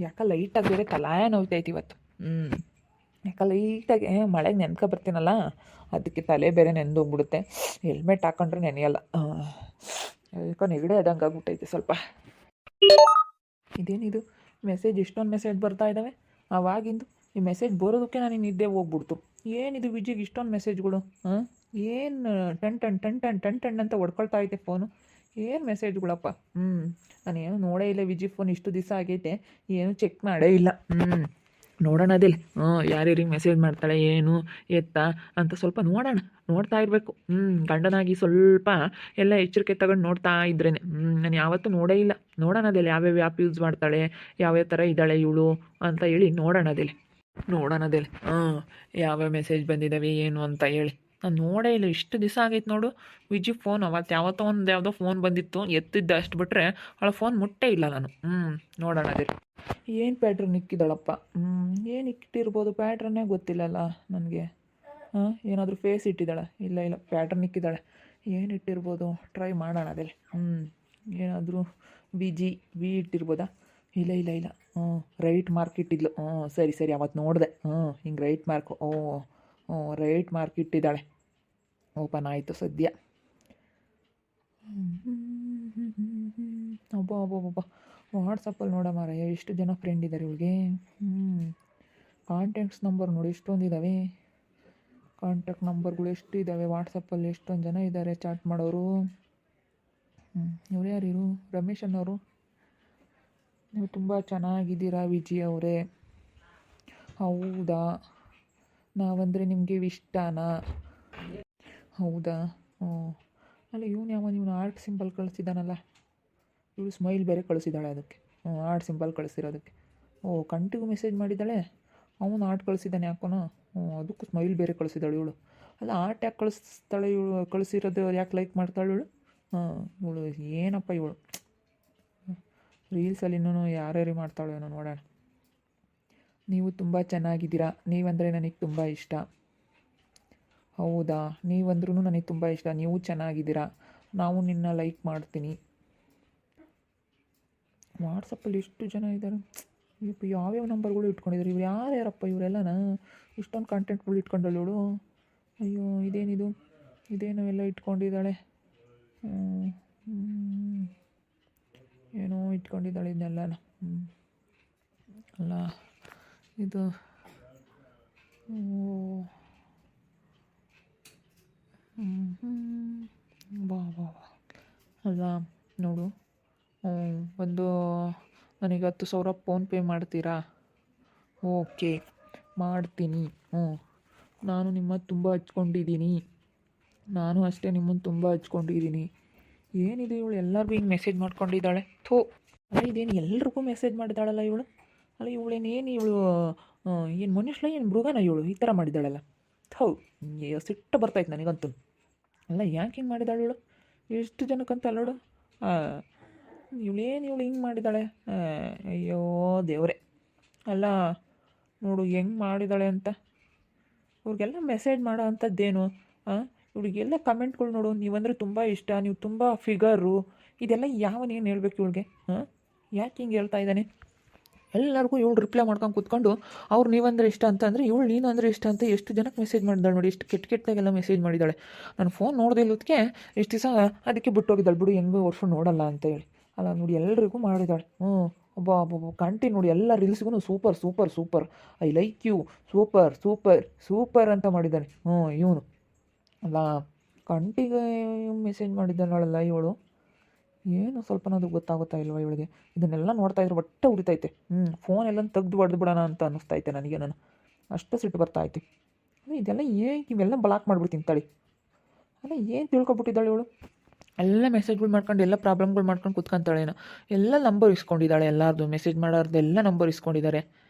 ಯಾಕೆ ಲೈಟಾಗಿ ಬೇರೆ ತಲಾಯ ನೋವ್ತೈತಿ ಇವತ್ತು. ಯಾಕೆ ಲೈಟಾಗಿ ಮಳೆಗೆ ನೆನ್ಕೊ ಬರ್ತೀನಲ್ಲ, ಅದಕ್ಕೆ ತಲೆ ಬೇರೆ ನೆಂದೋಗ್ಬಿಡುತ್ತೆ. ಹೆಲ್ಮೆಟ್ ಹಾಕೊಂಡ್ರೆ ನೆನೆಯಲ್ಲ. ಯಾಕೋ ನೆಗಡಿ ಆದಂಗೆ ಆಗ್ಬಿಟ್ಟೈತೆ ಸ್ವಲ್ಪ. ಇದೇನಿದು ಮೆಸೇಜ್, ಇಷ್ಟೊಂದು ಮೆಸೇಜ್ ಬರ್ತಾ ಇದ್ದಾವೆ ಆವಾಗಿಂದು. ಈ ಮೆಸೇಜ್ ಬರೋದಕ್ಕೆ ನಾನು ನಿದ್ದೆ ಹೋಗ್ಬಿಡ್ತು. ಏನಿದು ವಿಜಿಗೆ ಇಷ್ಟೊಂದು ಮೆಸೇಜ್ಗಳು? ಏನು ton ton ton ton ton ton ಅಂತ ಹೊಡ್ಕೊಳ್ತಾ ಐತೆ ಫೋನು. ಏನು ಮೆಸೇಜ್ಗಳಪ್ಪ. ನಾನೇನು ನೋಡೇ ಇಲ್ಲ ವಿಜಿ ಫೋನ್. ಇಷ್ಟು ದಿವಸ ಆಗೈತೆ, ಏನು ಚೆಕ್ ಮಾಡೇ ಇಲ್ಲ. ನೋಡೋಣ ಅದಿಲ್ಲ. ಯಾರ್ಯಾರಿಗೆ ಮೆಸೇಜ್ ಮಾಡ್ತಾಳೆ ಏನು ಎತ್ತ ಅಂತ ಸ್ವಲ್ಪ ನೋಡೋಣ, ನೋಡ್ತಾ ಇರಬೇಕು. ಗಂಡನಾಗಿ ಸ್ವಲ್ಪ ಎಲ್ಲ ಎಚ್ಚರಿಕೆ ತಗೊಂಡು ನೋಡ್ತಾ ಇದ್ರೇ. ನಾನು ಯಾವತ್ತೂ ನೋಡೇ ಇಲ್ಲ. ನೋಡೋಣ ಅದಿಲ್ಲ ಯಾವ್ಯಾವ ಆ್ಯಪ್ ಯೂಸ್ ಮಾಡ್ತಾಳೆ, ಯಾವ್ಯಾವ ಥರ ಇದ್ದಾಳೆ ಇವಳು ಅಂತ ಹೇಳಿ ನೋಡೋಣ ಅದಿಲ್ಲ. ಯಾವ್ಯಾವ ಮೆಸೇಜ್ ಬಂದಿದ್ದಾವೆ ಏನು ಅಂತ ಹೇಳಿ ನಾನು ನೋಡೇ ಇಲ್ಲ. ಇಷ್ಟು ದಿವಸ ಆಗೈತೆ ನೋಡು ವಿಜಿ ಫೋನ್. ಯಾವತ್ತೋ ಒಂದು ಯಾವುದೋ ಫೋನ್ ಬಂದಿತ್ತು, ಎತ್ತಿದ್ದ ಅಷ್ಟು ಬಿಟ್ಟರೆ ಅವಳ ಫೋನ್ ಮುಟ್ಟೇ ಇಲ್ಲ ನಾನು. ನೋಡೋಣ ಅದಿಲ್ಲ. ಏನು ಪ್ಯಾಟ್ರನ್ ಇಕ್ಕಿದ್ದಾಳಪ್ಪ. ಏನು ಇಟ್ಟಿರ್ಬೋದು ಪ್ಯಾಟ್ರನ್ನೇ ಗೊತ್ತಿಲ್ಲಲ್ಲ ನನಗೆ. ಏನಾದರೂ ಫೇಸ್ ಇಟ್ಟಿದ್ದಾಳೆ? ಇಲ್ಲ ಪ್ಯಾಟ್ರನ್ ಇಕ್ಕಿದ್ದಾಳೆ. ಏನು ಇಟ್ಟಿರ್ಬೋದು? ಟ್ರೈ ಮಾಡೋಣ ಅದಿಲ್ಲ. ಏನಾದರೂ ವಿ ಇಟ್ಟಿರ್ಬೋದಾ? ಇಲ್ಲ. ರೈಟ್ ಮಾರ್ಕ್ ಇಟ್ಟಿದ್ಲು. ಸರಿ ಅವತ್ತು ನೋಡಿದೆ. ಹಿಂಗೆ ರೈಟ್ ಮಾರ್ಕು. ರೈಟ್ ಮಾರ್ಕ್ ಇಟ್ಟಿದ್ದಾಳೆ. ಓಪನ್ ಆಯಿತು ಸದ್ಯ. ಅಬ್ಬಾ ವಾಟ್ಸಪ್ಪಲ್ಲಿ ನೋಡ ಮಾರಾಯ, ಎಷ್ಟು ಜನ ಫ್ರೆಂಡ್ ಇದ್ದಾರೆ ಇವಳಿಗೆ. ಕಾಂಟ್ಯಾಕ್ಟ್ಸ್ ನಂಬರ್ ನೋಡಿ ಎಷ್ಟೊಂದಿದ್ದಾವೆ. ಕಾಂಟ್ಯಾಕ್ಟ್ ನಂಬರ್ಗಳು ಎಷ್ಟು ಇದ್ದಾವೆ ವಾಟ್ಸಪ್ಪಲ್ಲಿ, ಎಷ್ಟೊಂದು ಜನ ಇದ್ದಾರೆ ಚಾಟ್ ಮಾಡೋರು. ಇವ್ರು ಯಾರಿರು? ರಮೇಶ್ ಅನ್ನೋರು. ನೀವು ತುಂಬ ಚೆನ್ನಾಗಿದ್ದೀರಾ ವಿಜಿ ಅವರೇ. ಹೌದಾ, ನಾವಂದರೆ ನಿಮಗೆ ಇಷ್ಟನಾ? ಹೌದಾ. ಅಲ್ಲ ಇವನು ಆರ್ಟ್ ಸಿಂಬಲ್ ಕಳಿಸಿದ್ದಾನಲ್ಲ. ಇವಳು ಸ್ಮೈಲ್ ಬೇರೆ ಕಳಿಸಿದ್ದಾಳೆ ಅದಕ್ಕೆ. ಆರ್ಟ್ ಸಿಂಬಲ್ ಕಳಿಸಿರೋದಕ್ಕೆ. ಕಂಟಿಗೂ ಮೆಸೇಜ್ ಮಾಡಿದ್ದಾಳೆ. ಅವನು ಆರ್ಟ್ ಕಳಿಸಿದ್ದಾನೆ ಯಾಕೋನೋ. ಅದಕ್ಕೂ ಸ್ಮೈಲ್ ಬೇರೆ ಕಳಿಸಿದ್ದಾಳೆ ಇವಳು. ಅಲ್ಲ ಆರ್ಟ್ ಯಾಕೆ ಕಳಿಸ್ತಾಳೆ ಇವಳು? ಕಳಿಸಿರೋದು ಯಾಕೆ ಲೈಕ್ ಮಾಡ್ತಾಳೆ ಇವಳು? ಇವಳು ಏನಪ್ಪ ಇವಳು. ರೀಲ್ಸಲ್ಲಿ ಇನ್ನೂ ಯಾರ್ಯಾರು ಮಾಡ್ತಾಳೇನೋ ನೋಡೋಣ. ನೀವು ತುಂಬ ಚೆನ್ನಾಗಿದ್ದೀರಾ. ನೀವಂದರೆ ನನಗೆ ತುಂಬ ಇಷ್ಟ. ಹೌದಾ, ನೀವಂದ್ರೂ ನನಗೆ ತುಂಬ ಇಷ್ಟ. ನೀವು ಚೆನ್ನಾಗಿದ್ದೀರಾ, ನಾವು ನಿನ್ನ ಲೈಕ್ ಮಾಡ್ತೀನಿ. ವಾಟ್ಸಪ್ಪಲ್ಲಿ ಎಷ್ಟು ಜನ ಇದ್ದಾರೆ. ಯಾವ್ಯಾವ ನಂಬರ್ಗಳು ಇಟ್ಕೊಂಡಿದ್ದಾರೆ ಇವ್ರು? ಯಾರ್ಯಾರಪ್ಪ ಇವರೆಲ್ಲನ? ಇಷ್ಟೊಂದು ಕಂಟೆಂಟ್ಗಳು ಇಟ್ಕೊಂಡಳು ಇವಳು. ಅಯ್ಯೋ ಇದೇನು ಎಲ್ಲ ಇಟ್ಕೊಂಡಿದ್ದಾಳೆ. ಏನೋ ಇಟ್ಕೊಂಡಿದ್ದಾಳೆ ಇದನ್ನೆಲ್ಲನ. ಅಲ್ಲ ಇದು ಬಾ ಅಲ್ಲ ನೋಡು. ಒಂದು ನನಗೆ 10,000 ಫೋನ್ಪೇ ಮಾಡ್ತೀರಾ? ಓಕೆ ಮಾಡ್ತೀನಿ. ನಾನು ನಿಮ್ಮನ್ನು ತುಂಬ ಹಚ್ಕೊಂಡಿದ್ದೀನಿ. ನಾನು ಅಷ್ಟೇ ನಿಮ್ಮನ್ನು ತುಂಬ ಹಚ್ಕೊಂಡಿದ್ದೀನಿ. ಏನಿದೆ ಇವಳು ಎಲ್ಲರಿಗೂ ಹಿಂಗೆ ಮೆಸೇಜ್ ಮಾಡ್ಕೊಂಡಿದ್ದಾಳೆ. ಅಲ್ಲ ಇದೇನು ಎಲ್ರಿಗೂ ಮೆಸೇಜ್ ಮಾಡಿದ್ದಾಳಲ್ಲ ಇವಳು. ಅಲ್ಲ ಇವಳೇನೇನು ಇವಳು ಏನು ಮನುಷ್ಯಳ ಏನು ಮೃಗನ ಇವಳು? ಈ ಥರ ಮಾಡಿದ್ದಾಳಲ್ಲ. ಸಿಟ್ಟು ಬರ್ತಾಯಿತ್ತು ನನಗಂತೂ. ಅಲ್ಲ ಯಾಕೆ ಹಿಂಗೆ ಮಾಡಿದಾಳೆ ಇವಳು? ಎಷ್ಟು ಜನಕ್ಕಂತ ಅಲ್ಲೋಡು. ಇವಳು ಹಿಂಗೆ ಮಾಡಿದ್ದಾಳೆ. ಅಯ್ಯೋ ದೇವರೇ. ಅಲ್ಲ ನೋಡು ಹೆಂಗೆ ಮಾಡಿದ್ದಾಳೆ ಅಂತ. ಇವ್ರಿಗೆಲ್ಲ ಮೆಸೇಜ್ ಮಾಡೋ ಅಂಥದ್ದೇನು? ಇವಳಿಗೆಲ್ಲ ಕಮೆಂಟ್ಗಳು ನೋಡು. ನೀವಂದರೆ ತುಂಬ ಇಷ್ಟ, ನೀವು ತುಂಬ ಫಿಗರು, ಇದೆಲ್ಲ ಯಾವನೇನು ಹೇಳ್ಬೇಕು ಇವಳಿಗೆ? ಯಾಕೆ ಹಿಂಗೆ ಹೇಳ್ತಾ ಇದ್ದಾನೆ? ಎಲ್ಲರಿಗೂ ಇವಳು ರಿಪ್ಲೈ ಮಾಡ್ಕೊಂಡು ಕೂತ್ಕೊಂಡು ಅವ್ರು ನೀವಂದರೆ ಇಷ್ಟ ಅಂತ ಅಂದರೆ ಇವಳು ನೀನು ಅಂದರೆ ಇಷ್ಟ ಅಂತ ಎಷ್ಟು ಜನಕ್ಕೆ ಮೆಸೇಜ್ ಮಾಡಿದ್ದಾಳೆ ನೋಡಿ. ಎಷ್ಟು ಕೆಟ್ಟದಾಗೆಲ್ಲ ಮೆಸೇಜ್ ಮಾಡಿದ್ದಾಳೆ. ನಾನು ಫೋನ್ ನೋಡದೆ ಇಲ್ಲದಕ್ಕೆ ಎಷ್ಟು ದಿವಸ ಅದಕ್ಕೆ ಬಿಟ್ಟೋಗಿದ್ದಾಳೆ ಬಿಡು, ಹೆಂಗೂ ವರ್ಷ ನೋಡಲ್ಲ ಅಂತ ಹೇಳಿ. ಅಲ್ಲ ನೋಡಿ ಎಲ್ರಿಗೂ ಮಾಡಿದ್ದಾಳೆ. ಒಬ್ಬ ಕಂಟಿ ನೋಡಿ ಎಲ್ಲ ರೀಲ್ಸ್ಗೂ super I like you, super ಅಂತ ಮಾಡಿದ್ದಾನೆ ಇವನು. ಅಲ್ಲ ಕಂಟಿಗೆ ಮೆಸೇಜ್ ಮಾಡಿದ್ದಾಳಲ್ಲ ಇವಳು. ಏನು ಸ್ವಲ್ಪನಾದ್ರೂ ಗೊತ್ತಾಗುತ್ತಾ ಇಲ್ವ ಇವಳಿಗೆ? ಇದನ್ನೆಲ್ಲ ನೋಡ್ತಾ ಇದ್ರೆ ಹೊಟ್ಟೆ ಉರಿತೈತೆ. ಫೋನೆಲ್ಲ ತೆಗೆದು ಹೊಡೆದು ಬಿಡೋಣ ಅಂತ ಅನ್ನಿಸ್ತೈತೆ ನನಗೆ. ನಾನು ಅಷ್ಟು ಸಿಟ್ಟು ಬರ್ತಾಯಿತ್ತು. ಇದೆಲ್ಲ ಇವೆಲ್ಲ ಬ್ಲಾಕ್ ಮಾಡಿಬಿಡ್ತೀನಿ ತಳಿ. ಅಲ್ಲ ಏನು ತಿಳ್ಕೊಬಿಟ್ಟಿದ್ದಾಳೆ ಇವಳು? ಎಲ್ಲ ಮೆಸೇಜ್ಗಳು ಮಾಡ್ಕೊಂಡು ಎಲ್ಲ ಪ್ರಾಬ್ಲಮ್ಗಳು ಮಾಡ್ಕೊಂಡು ಕೂತ್ಕೊಂತಾಳೇನೋ. ಎಲ್ಲ ನಂಬರ್ ಇಸ್ಕೊಂಡಿದ್ದಾಳೆ, ಎಲ್ಲರದು ಮೆಸೇಜ್ ಮಾಡೋರ್ದು ಎಲ್ಲ ನಂಬರ್ ಇಸ್ಕೊಂಡಿದ್ದಾರೆ.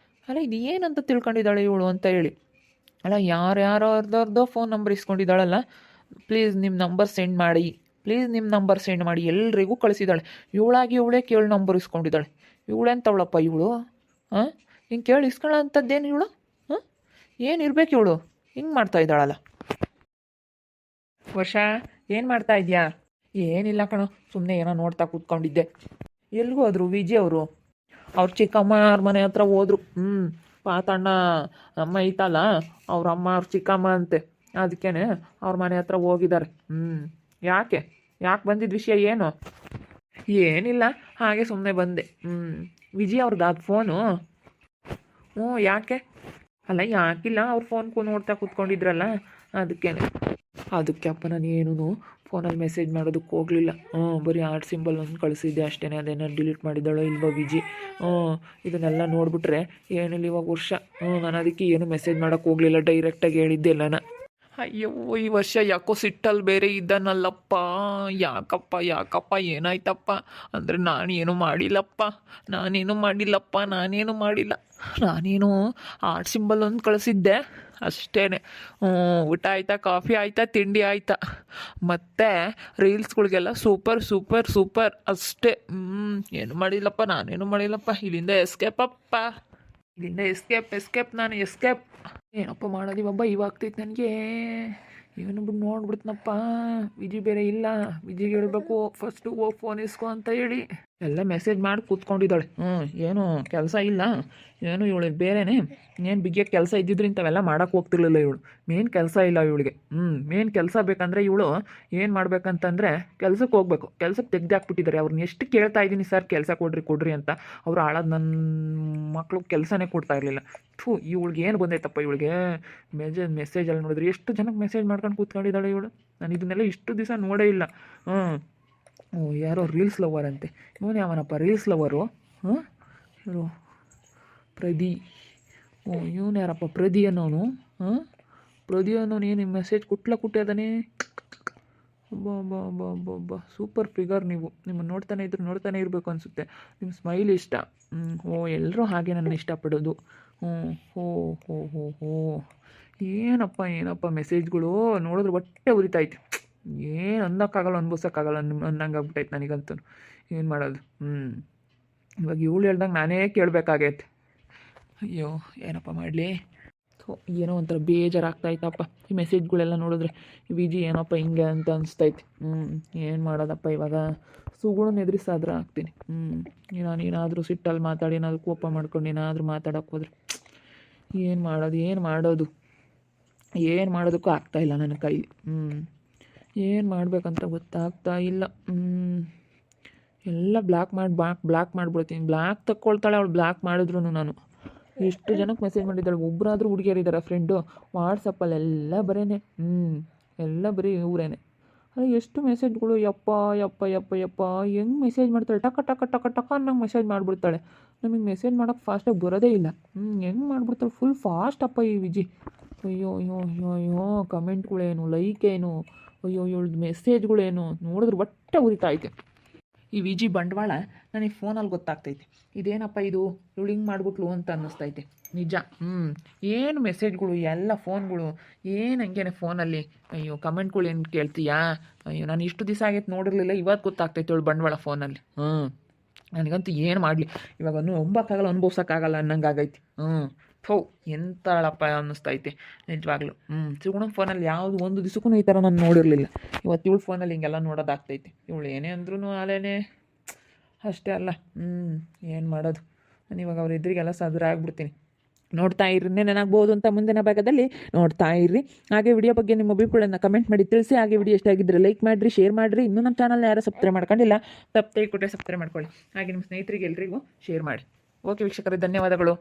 ಅಲ್ಲ ಇದು ಏನಂತ ತಿಳ್ಕೊಂಡಿದ್ದಾಳೆ ಇವಳು ಅಂತ ಹೇಳಿ. ಅಲ್ಲ ಯಾರ್ಯಾರ್ದೋ ಫೋನ್ ನಂಬರ್ ಇಸ್ಕೊಂಡಿದ್ದಾಳಲ್ಲ. ಪ್ಲೀಸ್ ನಿಮ್ಮ ನಂಬರ್ ಸೆಂಡ್ ಮಾಡಿ ಎಲ್ರಿಗೂ ಕಳಿಸಿದ್ದಾಳೆ. ಇವಳೇ ಕೇಳಿ ನಂಬರ್ ಇಸ್ಕೊಂಡಿದ್ದಾಳೆ. ಇವಳೆಂತವಳಪ್ಪ ಇವಳು? ಹಿಂಗೆ ಕೇಳಿ ಇಸ್ಕೊಳ್ಳೋ ಅಂಥದ್ದೇನು ಇವಳು? ಏನಿರ್ಬೇಕು ಇವಳು? ಹಿಂಗೆ ಮಾಡ್ತಾ ಇದ್ದಾಳಲ್ಲ. ವರ್ಷ ಏನು ಮಾಡ್ತಾ ಇದೆಯಾ? ಏನಿಲ್ಲ ಕಣೋ, ಸುಮ್ಮನೆ ಏನೋ ನೋಡ್ತಾ ಕೂತ್ಕೊಂಡಿದ್ದೆ. ಎಲ್ಗೂ ಹೋದ್ರು ವಿಜಿ ಅವರು? ಅವ್ರ ಚಿಕ್ಕಮ್ಮ ಅವ್ರ ಮನೆ ಹತ್ರ ಹೋದ್ರು. ಪಾತಣ್ಣ ಅಮ್ಮ ಐತಲ್ಲ, ಅವ್ರ ಅಮ್ಮ ಅವ್ರ ಚಿಕ್ಕಮ್ಮ ಅಂತೆ. ಅದಕ್ಕೇನೆ ಅವ್ರ ಮನೆ ಹತ್ರ ಹೋಗಿದ್ದಾರೆ. ಯಾಕೆ ಯಾಕೆ ಬಂದಿದ್ದ ವಿಷಯ ಏನು? ಏನಿಲ್ಲ, ಹಾಗೆ ಸುಮ್ಮನೆ ಬಂದೆ. ವಿಜಯ್ ಅವ್ರದ್ದು ಅದು ಫೋನು. ಯಾಕೆ? ಅಲ್ಲ ಯಾಕಿಲ್ಲ, ಅವ್ರ ಫೋನ್ ನೋಡ್ತಾ ಕೂತ್ಕೊಂಡಿದ್ರಲ್ಲ ಅದಕ್ಕೇನೆ. ಅದಕ್ಕೆ ಅಪ್ಪ ನಾನು ಏನೂ ಫೋನಲ್ಲಿ ಮೆಸೇಜ್ ಮಾಡೋದಕ್ಕೆ ಹೋಗಲಿಲ್ಲ. ಬರೀ ಆರ್ಟ್ ಸಿಂಬಲ್ ಒಂದು ಕಳಿಸಿದ್ದೆ ಅಷ್ಟೇ. ಅದೇನೋ ಡಿಲೀಟ್ ಮಾಡಿದ್ದಾಳೋ ಇಲ್ವೋ ವಿಜಿ. ಇದನ್ನೆಲ್ಲ ನೋಡಿಬಿಟ್ರೆ ಏನಿಲ್ಲ ಇವಾಗ ವರ್ಷ. ನಾನು ಅದಕ್ಕೆ ಏನು ಮೆಸೇಜ್ ಮಾಡೋಕ್ಕೆ ಹೋಗಲಿಲ್ಲ, ಡೈರೆಕ್ಟಾಗಿ ಹೇಳಿದ್ದೆ ನಾನು. ಅಯ್ಯೋ ಈ ವರ್ಷ ಯಾಕೋ ಸಿಟ್ಟಲ್ಲಿ ಬೇರೆ ಇದ್ದಾನಲ್ಲಪ್ಪ. ಯಾಕಪ್ಪ ಏನಾಯ್ತಪ್ಪ ಅಂದರೆ ನಾನೇನು ಮಾಡಿಲ್ಲ. ನಾನೇನು ಆರ್ಟ್ ಸಿಂಬಲ್ ಒಂದು ಕಳಿಸಿದ್ದೆ ಅಷ್ಟೇ. ಊಟ ಆಯಿತಾ, ಕಾಫಿ ಆಯಿತಾ, ತಿಂಡಿ ಆಯಿತಾ, ಮತ್ತು ರೀಲ್ಸ್ಗಳಿಗೆಲ್ಲ ಸೂಪರ್ ಅಷ್ಟೇ. ಏನು ಮಾಡಿಲ್ಲಪ್ಪ, ನಾನೇನು ಮಾಡಿಲ್ಲಪ್ಪ. ಇಲ್ಲಿಂದ ಎಸ್ಕೇಪ್ ನಾನು ಎಸ್ಕೇಪ್. ಏನಪ್ಪ ಮಾಡೋದು ಇವಾಗ್ತೈತೆ ನನಗೆ. ಏನು ಬಿಟ್ಟು ನೋಡ್ಬಿಡ್ತೀನಪ್ಪ. ವಿಜಿ ಬೇರೆ ಇಲ್ಲ, ವಿಜಿಗೆ ಹೇಳ್ಬೇಕು ಫಸ್ಟು ಹೋಗಿ ಫೋನ್ ಇಸ್ಕೊ ಅಂತ ಹೇಳಿ. ಎಲ್ಲ ಮೆಸೇಜ್ ಮಾಡಿ ಕೂತ್ಕೊಂಡಿದ್ದಾಳೆ. ಏನು ಕೆಲಸ ಇಲ್ಲ, ಏನು ಇವಳು ಬೇರೆನೇ. ಏನು ಬಿಗಿಯ ಕೆಲಸ ಇದ್ದಿದ್ರೆ ಇಂಥವೆಲ್ಲ ಮಾಡೋಕ್ಕೆ ಹೋಗ್ತಿರ್ಲಿಲ್ಲ ಇವಳು. ಮೇನ್ ಕೆಲಸ ಇಲ್ಲ ಇವಳಿಗೆ. ಮೇನ್ ಕೆಲಸ ಬೇಕಂದರೆ ಇವಳು ಏನು ಮಾಡ್ಬೇಕಂತಂದರೆ ಕೆಲ್ಸಕ್ಕೆ ಹೋಗ್ಬೇಕು. ಕೆಲ್ಸಕ್ಕೆ ತೆಗ್ದಾಕ್ಬಿಟ್ಟಿದ್ದಾರೆ. ಅವ್ರನ್ನ ಎಷ್ಟು ಕೇಳ್ತಾ ಇದ್ದೀನಿ ಸರ್ ಕೆಲಸ ಕೊಡ್ರಿ ಅಂತ. ಅವ್ರು ಆಳೋದು ನನ್ನ ಮಕ್ಕಳು ಕೆಲಸನೇ ಕೊಡ್ತಾ ಇರಲಿಲ್ಲ. ಇವಳಿಗೆ ಏನು ಬಂದೈತಪ್ಪ ಇವಳಿಗೆ. ಮೆಸೇಜಲ್ಲಿ ನೋಡಿದ್ರೆ ಎಷ್ಟು ಜನಕ್ಕೆ ಮೆಸೇಜ್ ಮಾಡ್ಕೊಂಡು ಕೂತ್ಕೊಂಡಿದ್ದಾಳೆ ಇವಳು. ನಾನು ಇದನ್ನೆಲ್ಲ ಇಷ್ಟು ದಿವಸ ನೋಡೇ ಇಲ್ಲ. ಯಾರೋ ರೀಲ್ಸ್ ಲವರ್ ಅಂತೆ. ಇವನು ಯಾವನಪ್ಪ ರೀಲ್ಸ್ ಲವರು? ಇವರು ಪ್ರದಿ. ಇವನು ಯಾರಪ್ಪ ಪ್ರದಿ ಅನ್ನೋನು? ಪ್ರದಿ ಅನ್ನೋನು ಏನು ಮೆಸೇಜ್ ಕುಟ್ಟದಾನೆ. ಬಾ ಸೂಪರ್ ಫಿಗರ್ ನೀವು. ನಿಮ್ಮನ್ನು ನೋಡ್ತಾನೆ ಇರಬೇಕು ಅನಿಸುತ್ತೆ. ನಿಮ್ಮ ಸ್ಮೈಲ್ ಇಷ್ಟ. ಎಲ್ಲರೂ ಹಾಗೆ ನನ್ನ ಇಷ್ಟಪಡೋದು. ಏನಪ್ಪ ಮೆಸೇಜ್ಗಳು ನೋಡಿದ್ರೆ ಹೊಟ್ಟೆ ಉರಿತೈತೆ. ಏನು ಅನ್ನೋಕ್ಕಾಗಲ್ಲ, ಅನ್ಭವಿಸೋಕ್ಕಾಗಲ್ಲ ಅನ್ನಂಗೆ ಆಗ್ಬಿಟ್ಟೈತೆ ನನಗಂತೂ. ಏನು ಮಾಡೋದು? ಇವಾಗ ಇವಳು ಹೇಳ್ದಂಗೆ ನಾನೇ ಕೇಳಬೇಕಾಗೈತೆ. ಅಯ್ಯೋ ಏನಪ್ಪ ಮಾಡಲಿ. ಏನೋ ಒಂಥರ ಬೇಜಾರಾಗ್ತಾಯ್ತಪ್ಪ ಈ ಮೆಸೇಜ್ಗಳೆಲ್ಲ ನೋಡಿದ್ರೆ. ವಿಜಿ ಏನಪ್ಪ ಹಿಂಗೆ ಅಂತ ಅನಿಸ್ತೈತೆ. ಏನು ಮಾಡೋದಪ್ಪ ಇವಾಗ. ಸುಗುಣನ ಎದುರಿಸಾದ್ರೆ ಆಗ್ತೀನಿ. ನಾನೇನಾದರೂ ಸಿಟ್ಟಲ್ಲಿ ಮಾತಾಡಿ ಏನಾದರೂ ಕೋಪ ಮಾಡ್ಕೊಂಡು ಏನಾದರೂ ಮಾತಾಡೋಕ್ಕೆ ಹೋದ್ರೆ ಏನು ಮಾಡೋದಕ್ಕೂ ಆಗ್ತಾಯಿಲ್ಲ ನನ್ನ ಕೈಲಿ. ಏನು ಮಾಡಬೇಕಂತ ಗೊತ್ತಾಗ್ತಾ ಇಲ್ಲ. ಎಲ್ಲ ಬ್ಲಾಕ್ ಮಾಡಿಬಿಡ್ತೀನಿ. ಬ್ಲಾಕ್ ತಕ್ಕೊಳ್ತಾಳೆ ಅವಳು. ಬ್ಲಾಕ್ ಮಾಡಿದ್ರು ನಾನು ಎಷ್ಟು ಜನಕ್ಕೆ ಮೆಸೇಜ್ ಮಾಡಿದ್ದಾಳೆ. ಒಬ್ಬರಾದರೂ ಹುಡುಗಿಯರಿದ್ದಾರೆ ಫ್ರೆಂಡು. ವಾಟ್ಸಪ್ಪಲ್ಲಿ ಎಲ್ಲ ಬರೀ ಇವರೇನೆ. ಎಷ್ಟು ಮೆಸೇಜ್ಗಳು. ಯಪ್ಪ ಹೆಂಗೆ ಮೆಸೇಜ್ ಮಾಡ್ತಾಳೆ. ಟಕ ಅನ್ನಂಗೆ ಮೆಸೇಜ್ ಮಾಡಿಬಿಡ್ತಾಳೆ. ನಮಗೆ ಮೆಸೇಜ್ ಮಾಡೋಕ್ಕೆ ಫಾಸ್ಟಾಗಿ ಬರೋದೇ ಇಲ್ಲ. ಹೆಂಗೆ ಮಾಡಿಬಿಡ್ತಾಳೆ. ಫುಲ್ ಫಾಸ್ಟಪ್ಪ ಈ ವಿಜಿ. ಅಯ್ಯೋ ಕಮೆಂಟ್ಗಳೇನು, ಲೈಕ್ ಏನು, ಇವಳ್ದು ಮೆಸೇಜ್ಗಳೇನು ನೋಡಿದ್ರೆ ಹೊಟ್ಟೆ ಉರಿತೈತೆ. ಈ ವಿಜಿ ಬಂಡವಾಳ ನನಗೆ ಫೋನಲ್ಲಿ ಗೊತ್ತಾಗ್ತೈತೆ. ಇದೇನಪ್ಪ ಇದು, ಇವಳು ಹಿಂಗೆ ಮಾಡಿಬಿಟ್ಲು ಅಂತ ಅನ್ನಿಸ್ತೈತೆ ನಿಜ. ಏನು ಮೆಸೇಜ್ಗಳು, ಎಲ್ಲ ಫೋನ್ಗಳು ಏನು ಹಂಗೇನೆ ಫೋನಲ್ಲಿ. ಅಯ್ಯೋ ಕಮೆಂಟ್ಗಳು ಏನು ಕೇಳ್ತೀಯಾ? ಅಯ್ಯೋ ನಾನು ಇಷ್ಟು ದಿವಸ ಆಗೈತೆ ನೋಡಿರಲಿಲ್ಲ, ಇವತ್ತು ಗೊತ್ತಾಗ್ತೈತೆ ಇವಳು ಬಂಡವಾಳ ಫೋನಲ್ಲಿ. ನನಗಂತೂ ಏನು ಮಾಡಲಿ ಇವಾಗ ನಂಬೋಕ್ಕಾಗಲ್ಲ, ಅನುಭವ್ಸೋಕ್ಕಾಗಲ್ಲ ಅನ್ನಂಗೆ ಆಗೈತಿ. ಎಂತಾಳಪ್ಪ ಅನ್ನಿಸ್ತೈತೆ ನಿಜವಾಗ್ಲೂ. ಸುಗುಣ ಫೋನಲ್ಲಿ ಯಾವುದು ಒಂದು ದಿವಸಕ್ಕೂ ಈ ಥರ ನಾನು ನೋಡಿರಲಿಲ್ಲ. ಇವತ್ತು ಇವಳು ಫೋನಲ್ಲಿ ಹಿಂಗೆಲ್ಲ ನೋಡೋದಾಗ್ತೈತೆ. ಇವಳು ಏನೇ ಅಂದ್ರೂ ಅಲೇನೇ ಅಷ್ಟೇ ಅಲ್ಲ. ಏನು ಮಾಡೋದು. ನಾನು ಇವಾಗ ಅವ್ರ ಎದುರಿಗೆಲ್ಲ ಸದರಾಗ್ಬಿಡ್ತೀನಿ. ನೋಡ್ತಾ ಇರ್ರಿ, ನೆನಾಗ್ಬೋದು ಅಂತ ಮುಂದಿನ ಭಾಗದಲ್ಲಿ ನೋಡ್ತಾ ಇರ್ರಿ. ಹಾಗೆ ವಿಡಿಯೋ ಬಗ್ಗೆ ನಿಮ್ಮ ಅಭಿಪ್ರಾಯನ ಕಮೆಂಟ್ ಮಾಡಿ ತಿಳಿಸಿ. ಹಾಗೆ ವಿಡಿಯೋ ಇಷ್ಟ ಆಗಿದ್ದರೆ ಲೈಕ್ ಮಾಡಿರಿ, ಶೇರ್ ಮಾಡಿರಿ. ಇನ್ನೂ ನಮ್ಮ ಚಾನಲ್ನ ಯಾರು ಸಬ್ಸ್ಕ್ರೈಬ್ ಮಾಡ್ಕೊಂಡಿಲ್ಲ, ತಪ್ಪದೆ ಕೊಟ್ಟರೆ ಸಬ್ಸ್ಕ್ರೈಬ್ ಮಾಡ್ಕೊಳ್ಳಿ. ಹಾಗೆ ನಿಮ್ಮ ಸ್ನೇಹಿತರಿಗೆ ಎಲ್ರಿಗೂ ಶೇರ್ ಮಾಡಿ. ಓಕೆ ವೀಕ್ಷಕರೇ, ಧನ್ಯವಾದಗಳು.